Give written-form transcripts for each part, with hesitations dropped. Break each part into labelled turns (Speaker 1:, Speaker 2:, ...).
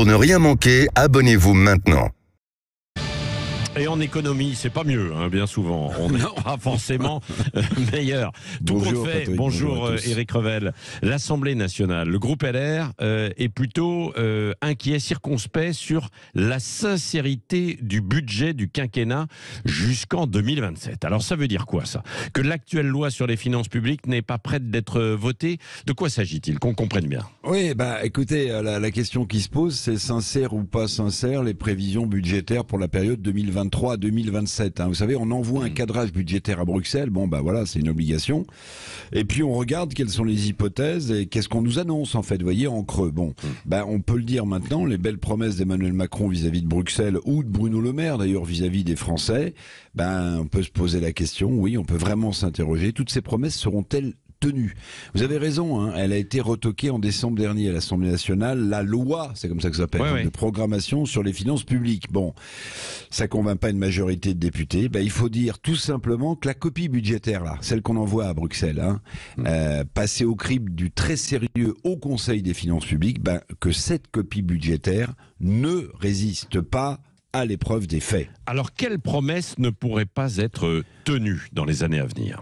Speaker 1: Pour ne rien manquer, abonnez-vous maintenant.
Speaker 2: Et en économie, c'est pas mieux, hein, bien souvent. On n'est pas forcément meilleur. Tout
Speaker 3: Bonjour,
Speaker 2: compte fait,
Speaker 3: Patrick,
Speaker 2: bonjour
Speaker 3: à tous.
Speaker 2: Éric Revel. L'Assemblée nationale, le groupe LR est plutôt inquiet, circonspect sur la sincérité du budget du quinquennat jusqu'en 2027. Alors ça veut dire quoi ça? Que l'actuelle loi sur les finances publiques n'est pas prête d'être votée? De quoi s'agit-il? Qu'on comprenne bien.
Speaker 3: Oui, écoutez, la question qui se pose, c'est sincère ou pas sincère les prévisions budgétaires pour la période 2023 à 2027. Hein. Vous savez, on envoie un cadrage budgétaire à Bruxelles. Bon, voilà, c'est une obligation. Et puis on regarde quelles sont les hypothèses et qu'est-ce qu'on nous annonce en fait. Vous voyez, en creux. Bon, on peut le dire maintenant. Les belles promesses d'Emmanuel Macron vis-à-vis de Bruxelles ou de Bruno Le Maire d'ailleurs vis-à-vis des Français. On peut se poser la question. Oui, on peut vraiment s'interroger. Toutes ces promesses seront-elles tenues? Vous avez raison, hein, elle a été retoquée en décembre dernier à l'Assemblée nationale, la loi, c'est comme ça que ça s'appelle, de programmation sur les finances publiques. Bon, ça convainc pas une majorité de députés. Il faut dire tout simplement que la copie budgétaire, là, celle qu'on envoie à Bruxelles, passée au crible du très sérieux Haut Conseil des finances publiques, que cette copie budgétaire ne résiste pas à l'épreuve des faits.
Speaker 2: Alors, quelles promesses ne pourraient pas être tenues dans les années à venir?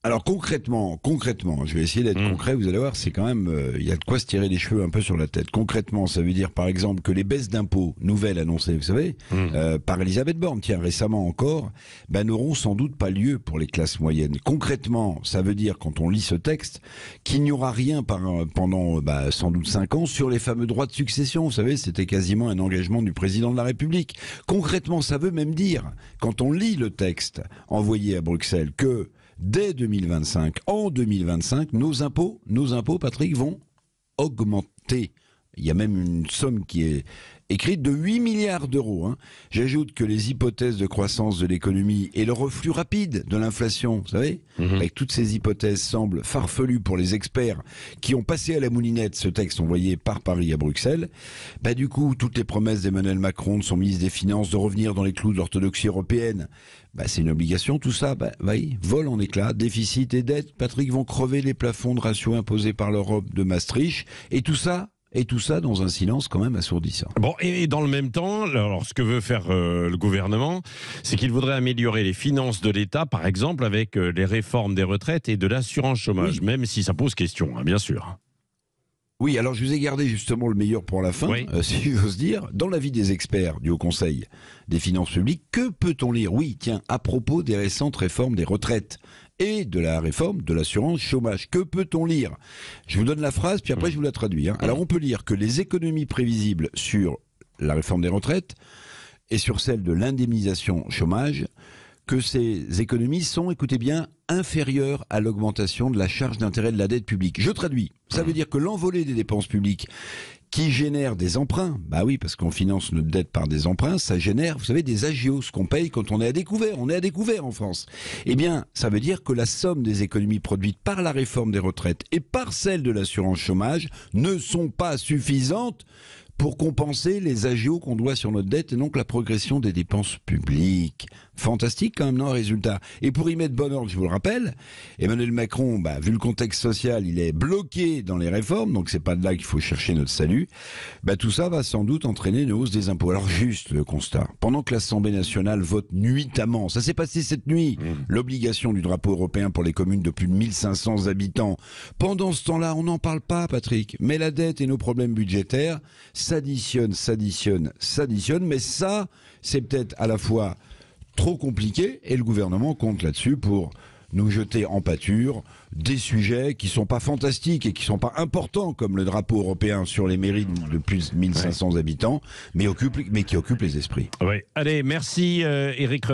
Speaker 3: Alors concrètement, je vais essayer d'être concret, vous allez voir, c'est quand même, il y a de quoi se tirer les cheveux un peu sur la tête. Concrètement, ça veut dire par exemple que les baisses d'impôts nouvelles annoncées, vous savez, par Elisabeth Borne, récemment encore, n'auront sans doute pas lieu pour les classes moyennes. Concrètement, ça veut dire, quand on lit ce texte, qu'il n'y aura rien pendant sans doute 5 ans sur les fameux droits de succession. Vous savez, c'était quasiment un engagement du président de la République. Concrètement, ça veut même dire, quand on lit le texte envoyé à Bruxelles, que dès 2025, en 2025, nos impôts, Patrick, vont augmenter. Il y a même une somme qui est écrite de 8 milliards d'euros. Hein. J'ajoute que les hypothèses de croissance de l'économie et le reflux rapide de l'inflation, vous savez, avec toutes ces hypothèses semblent farfelues pour les experts qui ont passé à la moulinette ce texte envoyé par Paris à Bruxelles. Du coup, toutes les promesses d'Emmanuel Macron, de son ministre des Finances, de revenir dans les clous de l'orthodoxie européenne, c'est une obligation. Tout ça, vole en éclats. Déficit et dette, Patrick, vont crever les plafonds de ratio imposés par l'Europe de Maastricht. Et tout ça dans un silence quand même assourdissant.
Speaker 2: Bon, et dans le même temps, alors ce que veut faire le gouvernement, c'est qu'il voudrait améliorer les finances de l'État, par exemple avec les réformes des retraites et de l'assurance chômage, même si ça pose question, bien sûr.
Speaker 3: Oui, alors je vous ai gardé justement le meilleur pour la fin, si j'ose dire. Dans l'avis des experts du Haut Conseil des finances publiques, que peut-on lire? Oui, tiens, à propos des récentes réformes des retraites et de la réforme de l'assurance chômage. Que peut-on lire? Je vous donne la phrase, puis après je vous la traduis. Alors on peut lire que les économies prévisibles sur la réforme des retraites et sur celle de l'indemnisation chômage, que ces économies sont, écoutez bien, inférieures à l'augmentation de la charge d'intérêt de la dette publique. Je traduis. Ça veut dire que l'envolée des dépenses publiques qui génère des emprunts, oui, parce qu'on finance notre dette par des emprunts, ça génère, vous savez, des agios, ce qu'on paye quand on est à découvert. On est à découvert en France. Ça veut dire que la somme des économies produites par la réforme des retraites et par celle de l'assurance chômage ne sont pas suffisantes pour compenser les agios qu'on doit sur notre dette et donc la progression des dépenses publiques. Fantastique quand même, non, résultat. Et pour y mettre bon ordre, je vous le rappelle, Emmanuel Macron, vu le contexte social, il est bloqué dans les réformes, donc c'est pas de là qu'il faut chercher notre salut. Tout ça va sans doute entraîner une hausse des impôts. Alors juste le constat, pendant que l'Assemblée nationale vote nuitamment, ça s'est passé cette nuit, l'obligation du drapeau européen pour les communes de plus de 1500 habitants. Pendant ce temps-là, on n'en parle pas, Patrick, mais la dette et nos problèmes budgétaires s'additionnent, mais ça, c'est peut-être à la fois trop compliqué et le gouvernement compte là-dessus pour nous jeter en pâture des sujets qui sont pas fantastiques et qui sont pas importants comme le drapeau européen sur les mairies de plus de 1500 habitants, mais qui occupent les esprits.
Speaker 2: Allez, merci Éric.